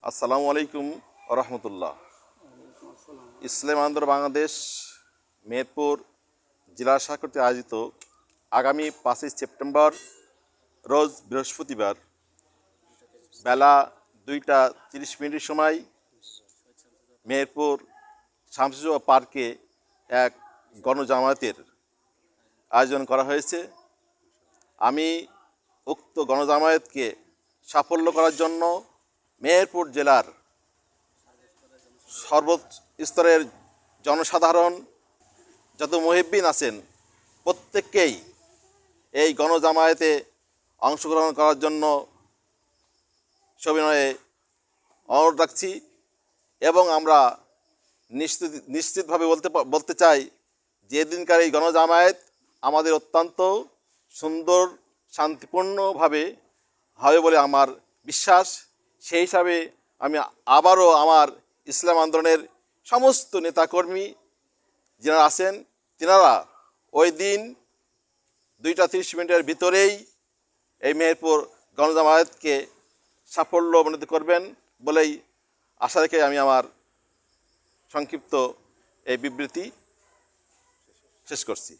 আসসালামু আলাইকুম রহমতুল্লাহ। ইসলাম আন্দোলন বাংলাদেশ মেহেরপুর জেলা শাখা কর্তৃক আয়োজিত আগামী 5ই সেপ্টেম্বর রোজ বৃহস্পতিবার বেলা 2টা 30 মিনিটের সময় মেহেরপুর শামসুজা পার্কে এক গণজামায়াতের আয়োজন করা হয়েছে। আমি উক্ত গণজামায়াতকে সাফল্য করার জন্য মেহেরপুর জেলার সর্বস্তরের জনসাধারণ যত মুহিব্বিন আছেন প্রত্যেককেই এই গণজামায়াতে অংশগ্রহণ করার জন্য সবিনয়ে অনুরোধ রাখছি এবং আমরা নিশ্চিতভাবে বলতে চাই যে এদিনকার এই গণজামায়াত আমাদের অত্যন্ত সুন্দর শান্তিপূর্ণভাবে হবে বলে আমার বিশ্বাস। সেই হিসাবে আমি আবারও আমার ইসলাম আন্দোলনের সমস্ত নেতাকর্মী যারা আছেন তিনারা ওই দিন 2টা 30 মিনিটের ভিতরেই এই মেহেরপুর গণজামায়াতকে সাফল্যমণ্ডিত করবেন বলেই আশা রেখে আমি আমার সংক্ষিপ্ত এই বিবৃতি শেষ করছি।